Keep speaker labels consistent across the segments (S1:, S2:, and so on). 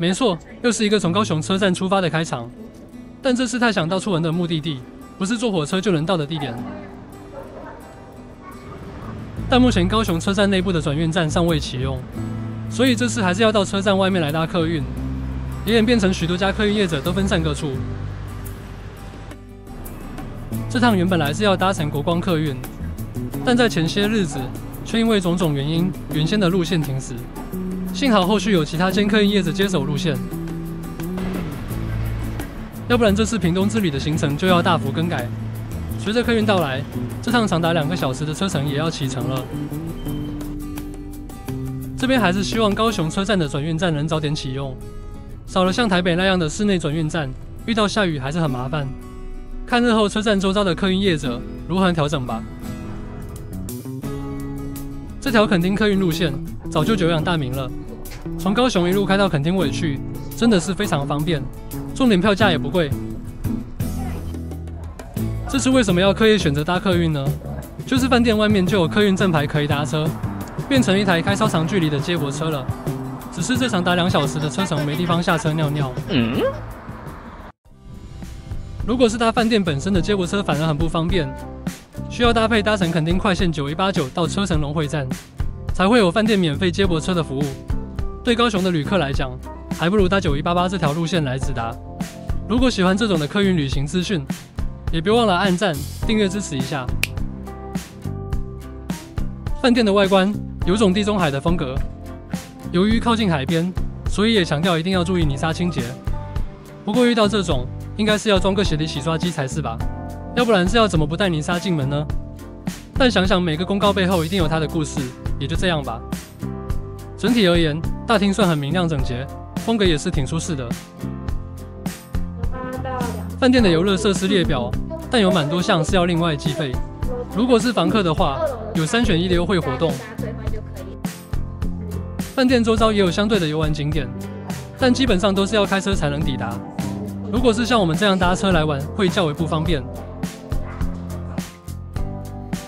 S1: 沒錯，又是一個從高雄車站出發的開場，但這是太想到處人的目的地，不是坐火車就能到的地點。但目前高雄車站內部的轉運站尚未啟用，所以這次還是要到車站外面來搭客運，也演變成許多家客運業者都分散各處。這趟原本來是要搭乘國光客運，但在前些日子卻因為種種原因，原先的路線停駛。幸好後續有其他間客運業者接手路線，要不然這次屏東之旅的行程就要大幅更改。隨着客運到來，這趟長達2個小時的車程也要啟程了。這邊還是希望高雄車站的轉運站能早點啟用，少了像台北那樣的室內轉運站，遇到下雨還是很麻煩。看日後車站周遭的客運業者如何調整吧。這條墾丁客運路線早就久仰大名了，從高雄一路開到墾丁尾去，真的是非常方便，重點票價也不貴。這次為什麼要刻意選擇搭客運呢？就是飯店外面就有客運正牌可以搭車，變成一台開超長距離的接駁車了。只是這長達2小時的車程沒地方下車尿尿。如果是搭飯店本身的接駁車，反而很不方便。需要搭乘墾丁快線9189到車城龍會站，才會有飯店免費接駁車的服務。對高雄的旅客來講，還不如搭9188這條路線來直達。如果喜歡這種的客運旅行資訊，也別忘了按讚、訂閱支持一下。飯店的外觀有種地中海的風格，由於靠近海邊，所以也強調一定要注意泥沙清潔。不過遇到這種，應該是要裝個鞋底洗刷機才是吧？要不然是要怎麼不帶泥沙進門呢？但想想每個公告背後一定有它的故事，也就這樣吧。整體而言，大廳算很明亮整潔，風格也是挺舒適的。飯店的遊樂設施列表，但有蠻多項是要另外計費。如果是房客的話，有3選1的優惠活動。飯店周遭也有相對的遊玩景點，但基本上都是要開車才能抵達。如果是像我們這樣搭車來玩，會較為不方便。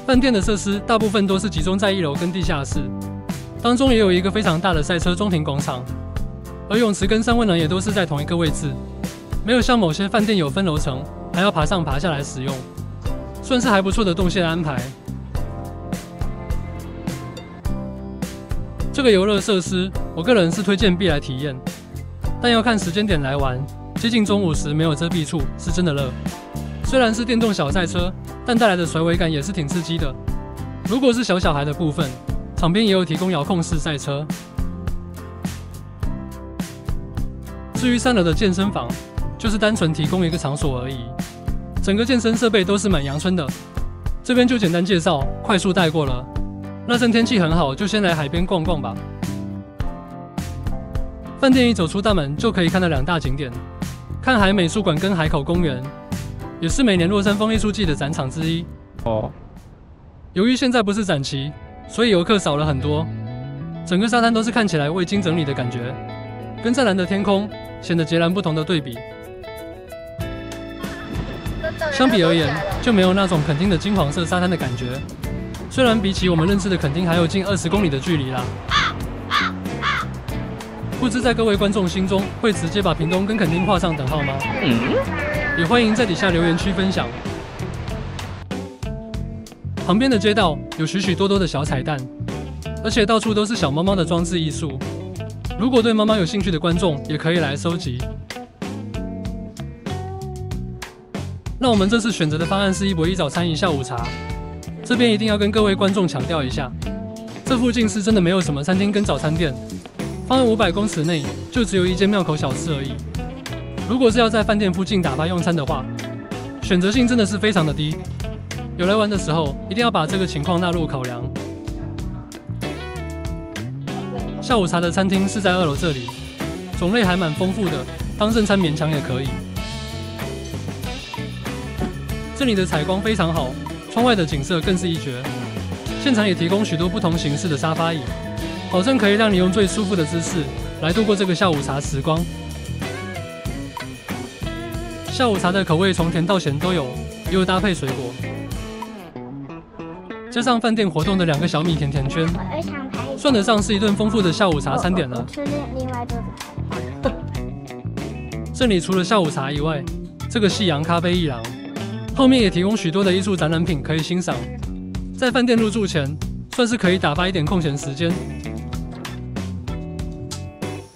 S1: 飯店的設施大部分都是集中在1樓跟地下室，當中也有一個非常大的賽車中庭廣場，而泳池跟三溫暖也都是在同一個位置，沒有像某些飯店有分樓層，還要爬上爬下來使用，算是還不錯的動線安排。這個遊樂設施，我個人是推薦必來體驗，但要看時間點來玩，接近中午時沒有遮蔽處，是真的熱。雖然是電動小賽車，但帶來的甩尾感也是挺刺激的。如果是小孩的部分，場邊也有提供遙控式賽車。至於3樓的健身房，就是單純提供一個場所而已，整個健身設備都是蠻陽春的。這邊就簡單介紹，快速帶過了。那陣天氣很好，就先來海邊逛逛吧。飯店一走出大門，就可以看到2大景點：看海美術館跟海口公園。也是每年落山風藝術季的展場之一。由於現在不是展期，所以遊客少了很多，整個沙灘都是看起來未經整理的感覺，跟湛藍的天空顯得截然不同的對比。相比而言，就沒有那種墾丁的金黃色沙灘的感覺。雖然比起我們認知的墾丁還有近20公里的距離啦。不知在各位觀眾心中，會直接把屏東跟墾丁畫上等號嗎？也歡迎在底下留言區分享。旁邊的街道有許許多多的小彩蛋，而且到處都是小貓貓的裝置藝術。如果對貓貓有興趣的觀眾，也可以來收集。那我們這次選擇的方案是1博1早餐1下午茶。這邊一定要跟各位觀眾強調一下，這附近是真的沒有什麼餐廳跟早餐店，方圓500公尺內就只有一間廟口小吃而已。如果是要在飯店附近打發用餐的話，選擇性真的是非常的低。有來玩的時候，一定要把這個情況納入考量。下午茶的餐廳是在2樓這裡，種類還蠻豐富的，當正餐勉強也可以。這裡的採光非常好，窗外的景色更是一絕。現場也提供許多不同形式的沙發椅，保證可以讓你用最舒服的姿勢來度過這個下午茶時光。下午茶的口味從甜到鹹都有，也有搭配水果，加上飯店活動的2個小米甜甜圈，算得上是一頓豐富的下午茶餐點了。這裡除了下午茶以外，這個夕陽咖啡藝廊後面也提供許多的藝術展覽品可以欣賞。在飯店入住前，算是可以打發一點空閒時間。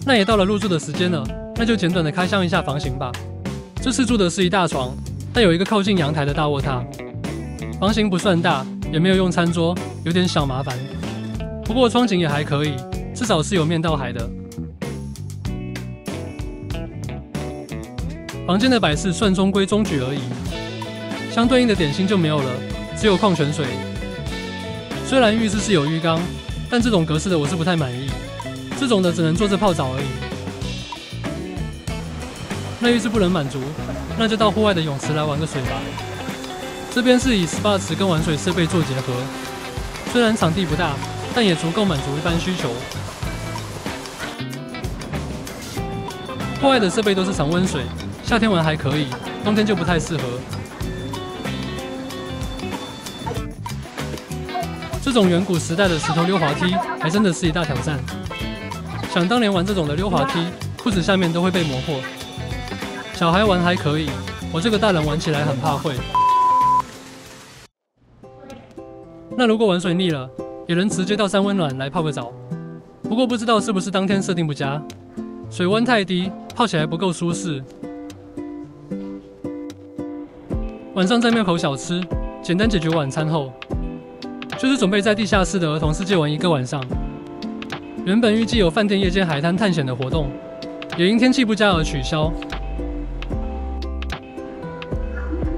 S1: 那也到了入住的時間了，那就簡短的開箱一下房型吧。這次住的是一大床，但有一個靠近陽台的大臥榻。房型不算大，也沒有用餐桌，有點小麻煩。不過窗景也還可以，至少是有面到海的。房間的擺飾算中規中矩而已，相對應的點心就沒有了，只有礦泉水。雖然浴室是有浴缸，但這種格式的我是不太滿意，這種的只能坐着泡澡而已。那浴室不能滿足，那就到戶外的泳池來玩個水吧。這邊是以 SPA 池跟玩水設備做結合，雖然場地不大，但也足夠滿足一般需求。戶外的設備都是常溫水，夏天玩還可以，冬天就不太適合。這種遠古時代的石頭溜滑梯，還真的是一大挑戰。想當年玩這種的溜滑梯，褲子下面都會被磨破。小孩玩還可以，我這個大人玩起來很怕會。那如果玩水膩了，也能直接到三溫暖來泡個澡。不過不知道是不是當天設定不佳，水溫太低，泡起來不夠舒適。晚上在廟口小吃，簡單解決晚餐後，就是準備在地下室的兒童世界玩一個晚上。原本預計有飯店夜間海灘探險的活動，也因天氣不佳而取消。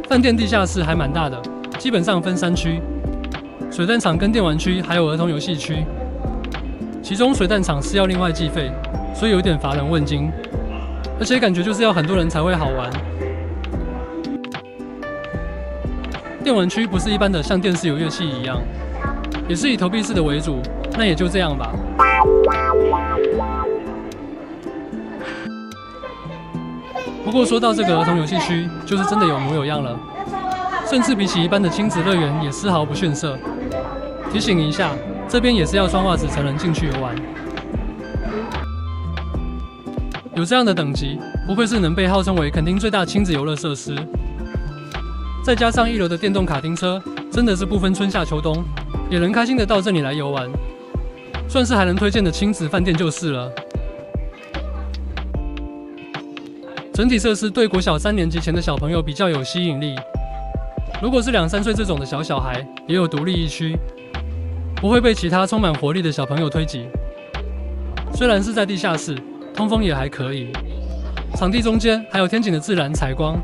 S1: 飯店地下室還蠻大的，基本上分3區，水彈場跟電玩區還有兒童遊戲區。其中水彈場是要另外計費，所以有點乏人問津，而且感覺就是要很多人才會好玩。電玩區不是一般的像電視有樂器一樣，也是以投幣式的為主，那也就這樣吧。不過說到這個兒童遊戲區，就是真的有模有樣了，甚至比起一般的親子樂園也絲毫不遜色。提醒一下，這邊也是要穿襪子才能進去遊玩。有這樣的等級，不愧是能被號稱為墾丁最大親子遊樂設施。再加上1樓的電動卡丁車，真的是不分春夏秋冬，也能開心的到這裡來遊玩，算是還能推薦的親子飯店就是了。整體設施對國小3年級前的小朋友比較有吸引力，如果是2、3歲這種的小孩，也有獨立一區，不會被其他充滿活力的小朋友推擠。雖然是在地下室，通風也還可以，場地中間還有天井的自然採光，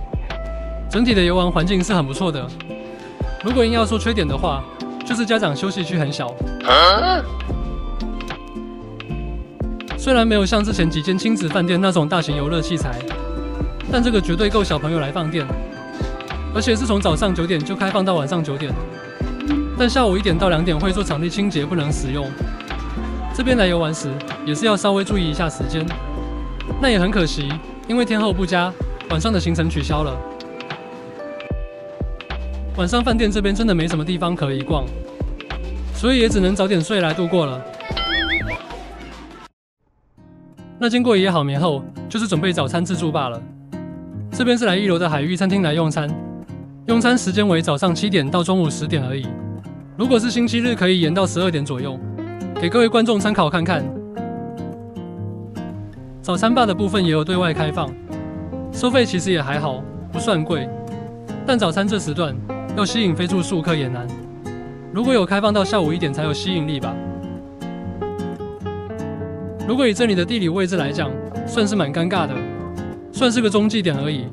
S1: 整體的遊玩環境是很不錯的。如果硬要說缺點的話，就是家長休息區很小。雖然沒有像之前幾間親子飯店那種大型遊樂器材，但這個絕對夠小朋友來放電，而且是從早上9點就開放到晚上9點。但下午1點到2點會做場地清潔，不能使用。這邊來遊玩時也是要稍微注意一下時間。那也很可惜，因為天候不佳，晚上的行程取消了。晚上飯店這邊真的沒什麼地方可以逛，所以也只能早點睡來度過了。那經過一夜好眠後，就是準備早餐自助罷了。這邊是來1樓的海域餐廳來用餐，用餐時間為早上7點到中午10點而已。如果是星期日，可以延到12點左右，給各位觀眾參考看看。早餐吧的部分也有對外開放，收費其實也還好，不算貴。但早餐這時段要吸引非住宿客也難，如果有開放到下午1點才有吸引力吧。如果以這裡的地理位置來講，算是蠻尷尬的，算是個中繼點而已。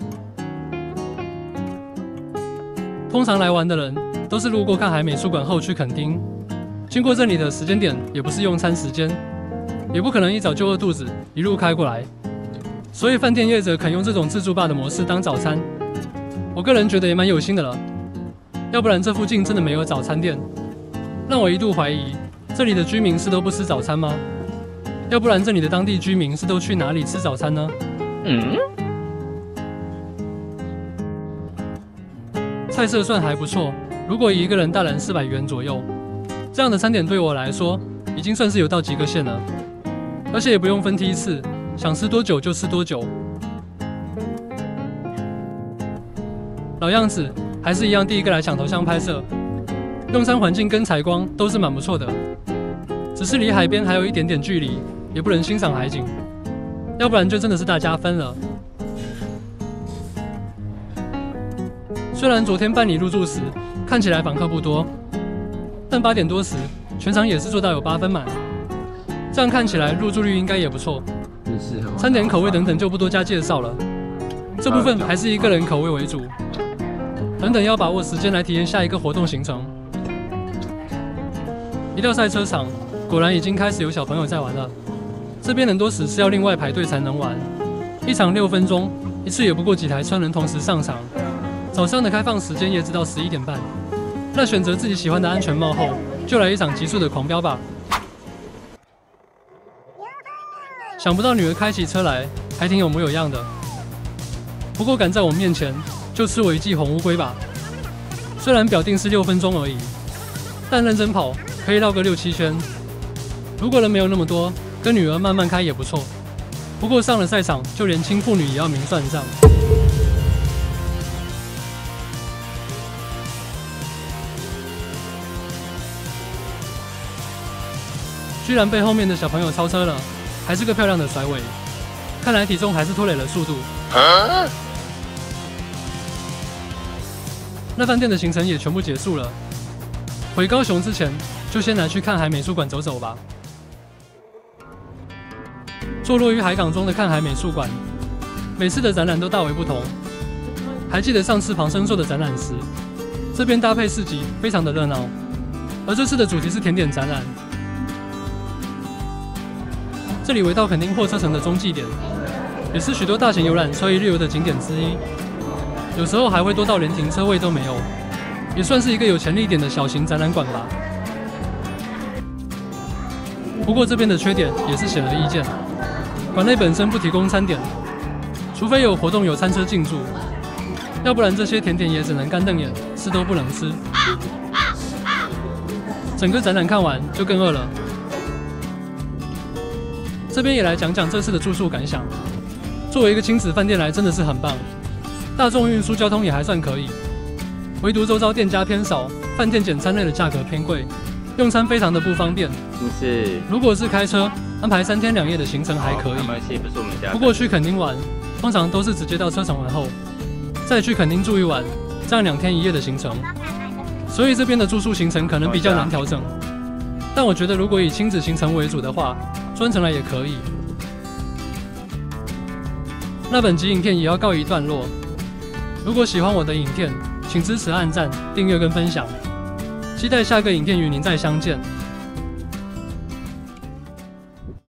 S1: 通常來玩的人都是路過看海美術館後去墾丁，經過這裡的時間點也不是用餐時間，也不可能一早就餓肚子一路開過來，所以飯店業者肯用這種自助吧的模式當早餐，我個人覺得也蠻有心的了。要不然這附近真的沒有早餐店，讓我一度懷疑這裡的居民是都不吃早餐嗎？要不然這裡的當地居民是都去哪裡吃早餐呢？菜色算還不錯，如果以一個人大人400元左右，這樣的餐點對我來說已經算是有到及格線了，而且也不用分梯次，想吃多久就吃多久。老樣子，還是一樣第一個來搶頭像拍攝。用餐環境跟採光都是蠻不錯的，只是離海邊還有一點點距離，也不能欣賞海景，要不然就真的是大加分了。雖然昨天辦理入住時看起來訪客不多，但8點多時全場也是做到有8分滿，這樣看起來入住率應該也不錯。餐點口味等等就不多加介紹了，這部分還是以個人口味為主。等等要把握時間來體驗下一個活動行程。一到賽車場，果然已經開始有小朋友在玩了。這邊人多時是要另外排隊才能玩，一場6分鐘，一次也不過幾台車能同時上場。早上的開放時間也只到11點半。那選擇自己喜歡的安全帽後，就來一場急速的狂飆吧！想不到女兒開起車來還挺有模有樣的。不過趕在我面前，就吃我一記紅烏龜吧。雖然表定是6分鐘而已，但認真跑可以繞個6、7圈。如果人沒有那麼多，跟女兒慢慢開也不錯。不過上了賽場，就連親婦女也要明算賬。居然被後面的小朋友超車了，還是個漂亮的甩尾。看來體重還是拖累了速度。那飯店的行程也全部結束了。回高雄之前，就先來去看海美術館走走吧。坐落於海港中的看海美術館，每次的展覽都大為不同。還記得上次龐生碩的展覽時，這邊搭配市集非常的熱鬧，而這次的主題是甜點展覽。這裡為到墾丁貨車城的中繼點，也是許多大型遊覽車一日遊的景點之一。有時候還會多到連停車位都沒有，也算是一個有潛力一點的小型展覽館吧。不過這邊的缺點也是顯而易見，館內本身不提供餐點，除非有活動有餐車進駐，要不然這些甜點也只能乾瞪眼，吃都不能吃。整個展覽看完就更餓了。這邊也來講講這次的住宿感想。作為一個親子飯店來，真的是很棒。大眾運輸交通也還算可以，唯獨周遭店家偏少，飯店簡餐類的價格偏貴，用餐非常的不方便。如果是開車安排3天2夜的行程還可以，不過去墾丁玩，通常都是直接到車場玩後，再去墾丁住一晚，這樣2天1夜的行程。所以這邊的住宿行程可能比較難調整。但我覺得如果以親子行程為主的話，專程來也可以。那本集影片也要告一段落。如果喜歡我的影片，請支持按讚、訂閱跟分享。期待下個影片與您再相見。